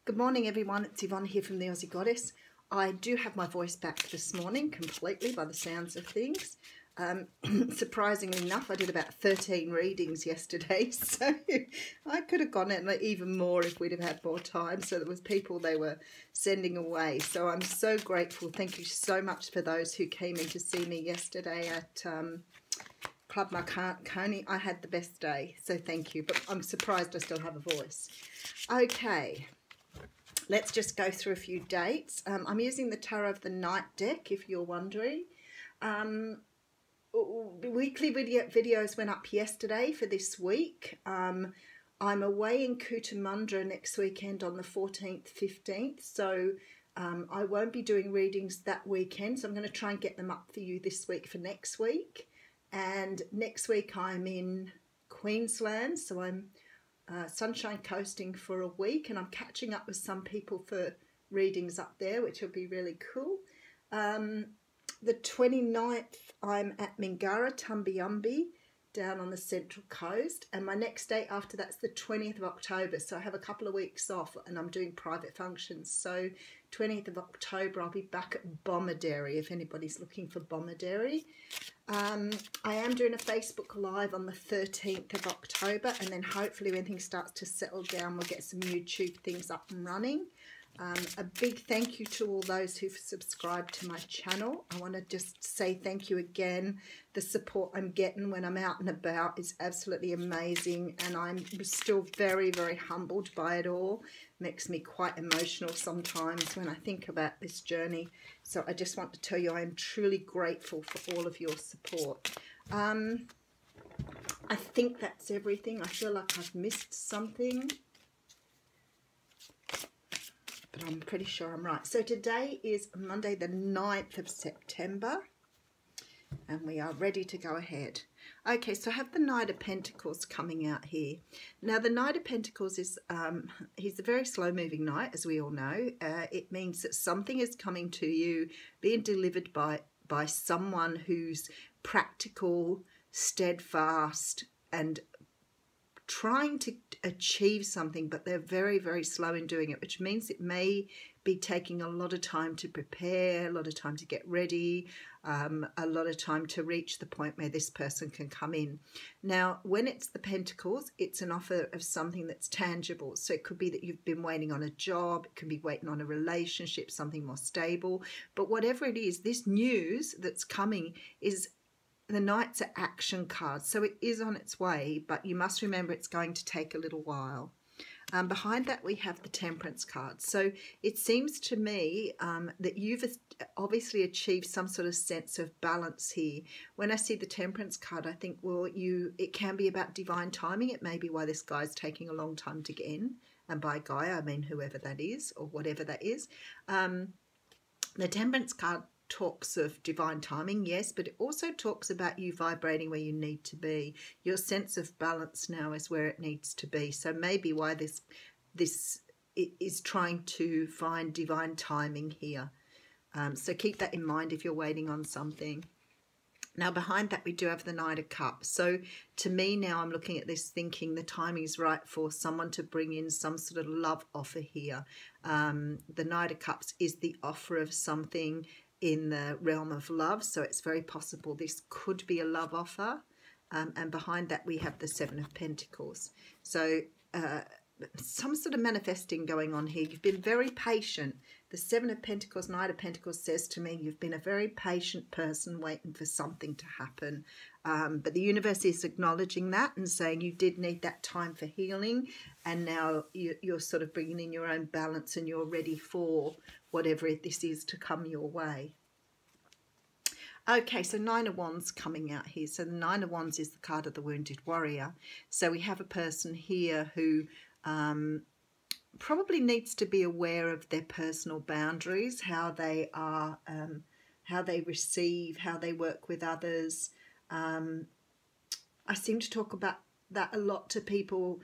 Good morning, everyone. It's Yvonne here from the Aussie Goddess. I do have my voice back this morning completely by the sounds of things. Surprisingly enough, I did about 13 readings yesterday, so I could have gone in even more if we'd have had more time. So there was people they were sending away. So I'm so grateful. Thank you so much for those who came in to see me yesterday at Club Marconi. I had the best day, so thank you. But I'm surprised I still have a voice. Okay. Let's just go through a few dates. I'm using the Tarot of the Night deck, if you're wondering. Weekly videos went up yesterday for this week. I'm away in Cootamundra next weekend on the 14th, 15th, so I won't be doing readings that weekend, so I'm going to try and get them up for you this week for next week. And next week I'm in Queensland, so I'm Sunshine Coasting for a week, and I'm catching up with some people for readings up there, which will be really cool. The 29th I'm at Mingara, Tumbiumbi, down on the Central Coast, and my next date after that's the 20th of October, so I have a couple of weeks off and I'm doing private functions. So 20th of October I'll be back at Bomaderry if anybody's looking for Bomaderry. I am doing a Facebook Live on the 13th of October, and then hopefully when things start to settle down we'll get some YouTube things up and running. A big thank you to all those who've subscribed to my channel. I want to just say thank you again. The support I'm getting when I'm out and about is absolutely amazing, and I'm still very, very humbled by it all. Makes me quite emotional sometimes when I think about this journey. So I just want to tell you I am truly grateful for all of your support. I think that's everything. I feel like I've missed something, but I'm pretty sure I'm right. So today is Monday the 9th of September, and we are ready to go ahead. Okay, so I have the Knight of Pentacles coming out here. Now the Knight of Pentacles is, he's a very slow moving knight, as we all know. It means that something is coming to you, being delivered by someone who's practical, steadfast, and trying to achieve something, but they're very, very slow in doing it, which means it may be taking a lot of time to prepare, a lot of time to get ready, a lot of time to reach the point where this person can come in. Now, when it's the Pentacles, it's an offer of something that's tangible. So it could be that you've been waiting on a job, it could be waiting on a relationship, something more stable. But whatever it is, this news that's coming is, the Knights are action cards, so it is on its way, but you must remember it's going to take a little while. Behind that we have the Temperance card. So it seems to me that you've obviously achieved some sort of sense of balance here. When I see the Temperance card, I think, well, it can be about divine timing. It may be why this guy's taking a long time to get in. And by guy, I mean whoever that is or whatever that is. The Temperance card talks of divine timing, yes, but it also talks about you vibrating where you need to be. Your sense of balance now is where it needs to be. So maybe why this is trying to find divine timing here. So keep that in mind if you're waiting on something. Now behind that we do have the Knight of Cups. So to me now I'm looking at this thinking the timing is right for someone to bring in some sort of love offer here. The Knight of Cups is the offer of something in the realm of love, so it's very possible this could be a love offer. And behind that we have the Seven of Pentacles. So some sort of manifesting going on here. You've been very patient. The Seven of Pentacles, Knight of Pentacles says to me you've been a very patient person waiting for something to happen. But the universe is acknowledging that and saying you did need that time for healing, and now you're sort of bringing in your own balance and you're ready for whatever this is to come your way. Okay, so Nine of Wands coming out here. So the Nine of Wands is the card of the Wounded Warrior. So we have a person here who probably needs to be aware of their personal boundaries, how they are, how they receive, how they work with others. I seem to talk about that a lot to people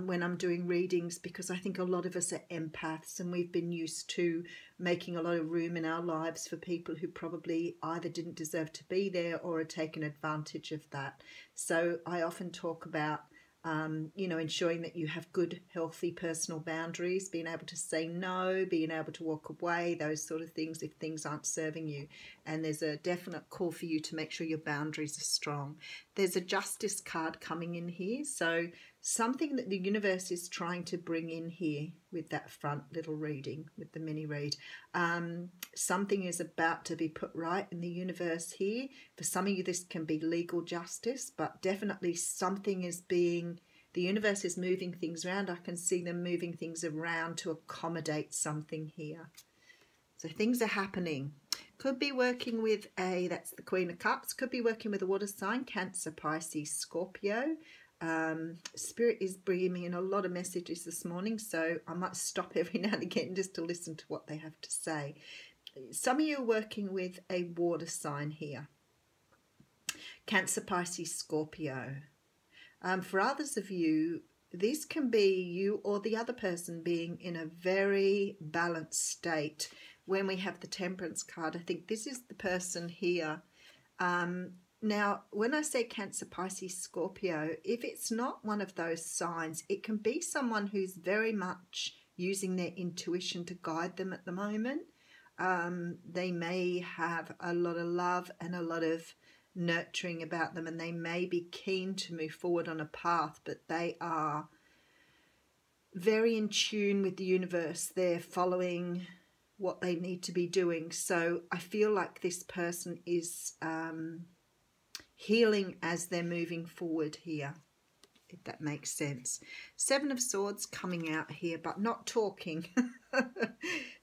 when I'm doing readings, because I think a lot of us are empaths and we've been used to making a lot of room in our lives for people who probably either didn't deserve to be there or are taking advantage of that. So I often talk about you know, ensuring that you have good, healthy personal boundaries, being able to say no, being able to walk away, those sort of things if things aren't serving you. And there's a definite call for you to make sure your boundaries are strong. There's a justice card coming in here. So something that the universe is trying to bring in here with that front little reading, with the mini read. Something is about to be put right in the universe here. For some of you, this can be legal justice, but definitely something is being, the universe is moving things around. I can see them moving things around to accommodate something here. So things are happening. Could be working with that's the Queen of Cups, could be working with a water sign, Cancer, Pisces, Scorpio. Spirit is bringing me in a lot of messages this morning, so I might stop every now and again just to listen to what they have to say. Some of you are working with a water sign here, Cancer, Pisces, Scorpio. For others of you, this can be you or the other person being in a very balanced state. When we have the Temperance card, I think this is the person here. Now, when I say Cancer, Pisces, Scorpio, if it's not one of those signs, it can be someone who's very much using their intuition to guide them at the moment. They may have a lot of love and a lot of nurturing about them, and they may be keen to move forward on a path, but they are very in tune with the universe. They're following what they need to be doing. So I feel like this person is healing as they're moving forward here, if that makes sense. Seven of Swords coming out here, but not talking.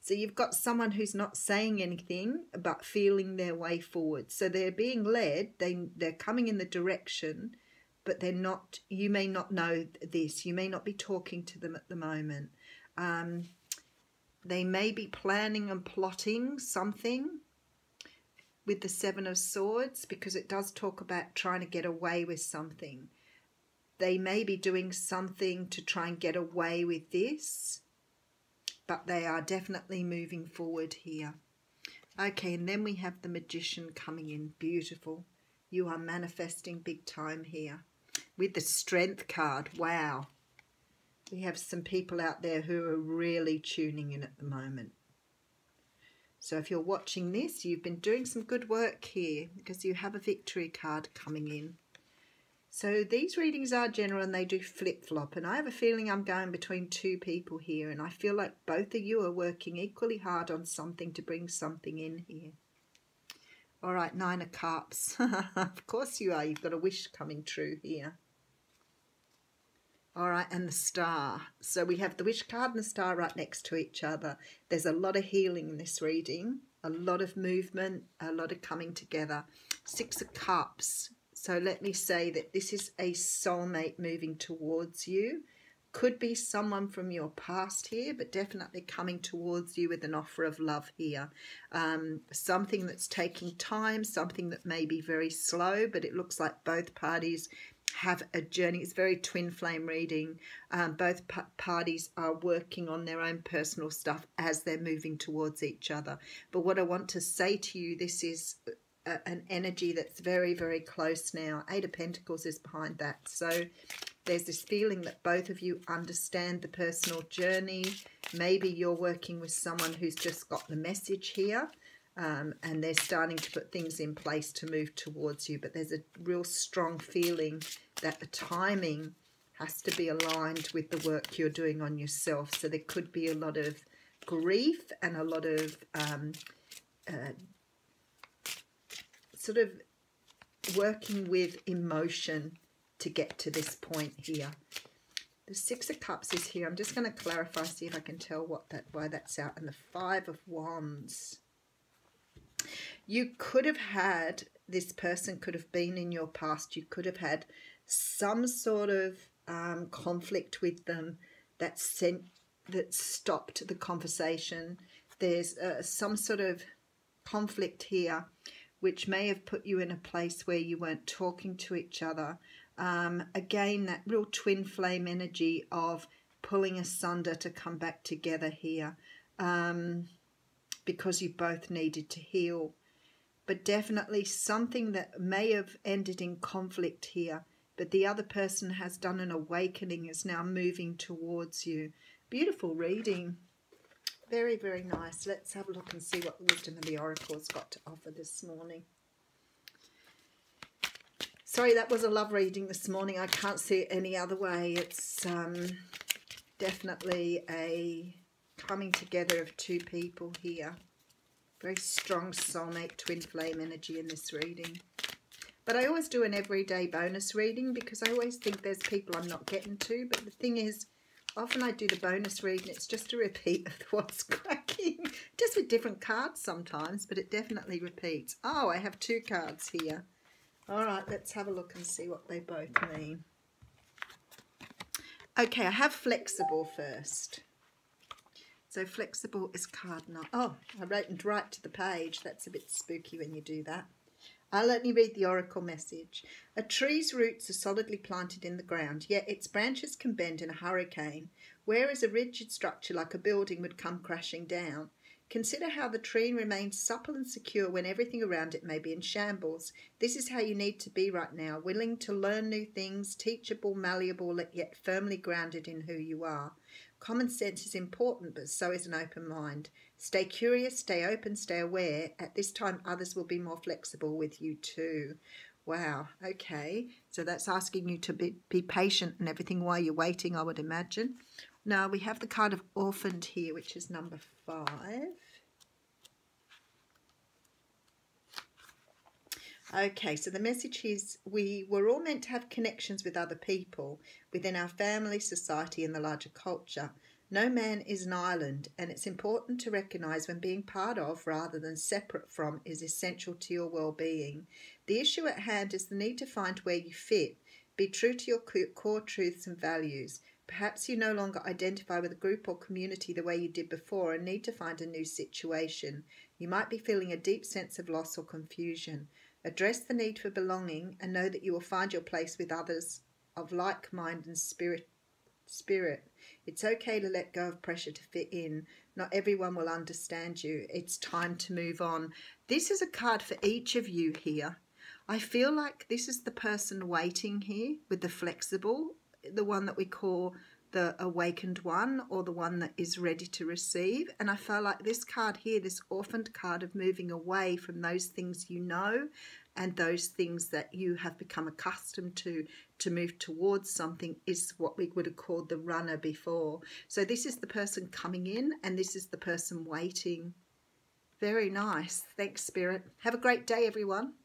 So you've got someone who's not saying anything, but feeling their way forward. So they're being led, they're coming in the direction, but they're not, you may not know this, you may not be talking to them at the moment. They may be planning and plotting something with the Seven of Swords, because it does talk about trying to get away with something. They may be doing something to try and get away with this, but they are definitely moving forward here. Okay, and then we have the Magician coming in. Beautiful. You are manifesting big time here. With the Strength card, wow. We have some people out there who are really tuning in at the moment. So if you're watching this, you've been doing some good work here, because you have a Victory card coming in. So these readings are general and they do flip-flop, and I have a feeling I'm going between two people here, and I feel like both of you are working equally hard on something to bring something in here. All right, Nine of Cups. Of course you are. You've got a wish coming true here. All right, and the Star. So we have the Wish card and the Star right next to each other. There's a lot of healing in this reading, a lot of movement, a lot of coming together. Six of Cups. So let me say that this is a soulmate moving towards you. Could be someone from your past here, but definitely coming towards you with an offer of love here. Something that's taking time, something that may be very slow, but it looks like both parties have a journey. It's very twin flame reading. Both parties are working on their own personal stuff as they're moving towards each other. But what I want to say to you, this is an energy that's very, very close now. Eight of Pentacles is behind that. So there's this feeling that both of you understand the personal journey. Maybe you're working with someone who's just got the message here, and they're starting to put things in place to move towards you. But there's a real strong feeling that the timing has to be aligned with the work you're doing on yourself. So there could be a lot of grief and a lot of sort of working with emotion to get to this point here. The Six of Cups is here. I'm just going to clarify, see if I can tell why that's out. And the Five of Wands. You could have had, this person could have been in your past. You could have had some sort of conflict with them that stopped the conversation. There's some sort of conflict here which may have put you in a place where you weren't talking to each other. Again, that real twin flame energy of pulling asunder to come back together here, because you both needed to heal. But definitely something that may have ended in conflict here but the other person has done an awakening, is now moving towards you. Beautiful reading. Very, very nice. Let's have a look and see what the wisdom of the oracle's got to offer this morning. Sorry, that was a love reading this morning. I can't see it any other way. It's definitely a coming together of two people here. Very strong soulmate twin flame energy in this reading. But I always do an everyday bonus reading because I always think there's people I'm not getting to. But the thing is, often I do the bonus reading, it's just a repeat of what's cracking. Just with different cards sometimes, but it definitely repeats. Oh, I have two cards here. All right, let's have a look and see what they both mean. Okay, I have flexible first. So flexible is card 9. Oh, I wrote right to the page. That's a bit spooky when you do that. Let me read the oracle message. A tree's roots are solidly planted in the ground, yet its branches can bend in a hurricane, whereas a rigid structure like a building would come crashing down. Consider how the tree remains supple and secure when everything around it may be in shambles. This is how you need to be right now, willing to learn new things, teachable, malleable, yet firmly grounded in who you are. Common sense is important, but so is an open mind. Stay curious, stay open, stay aware. At this time, others will be more flexible with you too. Wow, okay. So that's asking you to be patient and everything while you're waiting, I would imagine. Now, we have the card of Orphaned here, which is number 5. Okay, so the message is we were all meant to have connections with other people within our family, society and the larger culture. No man is an island, and it's important to recognise when being part of rather than separate from is essential to your well-being. The issue at hand is the need to find where you fit. Be true to your core truths and values. Perhaps you no longer identify with a group or community the way you did before and need to find a new situation. You might be feeling a deep sense of loss or confusion. Address the need for belonging and know that you will find your place with others of like mind and spirit. It's okay to let go of pressure to fit in. Not everyone will understand you. It's time to move on. This is a card for each of you here. I feel like this is the person waiting here with the flexible, the one that we call the awakened one, or the one that is ready to receive. And I feel like this card here, this orphaned card of moving away from those things you know and those things that you have become accustomed to move towards something, is what we would have called the runner before. So this is the person coming in and this is the person waiting. Very nice. Thanks, Spirit. Have a great day, everyone.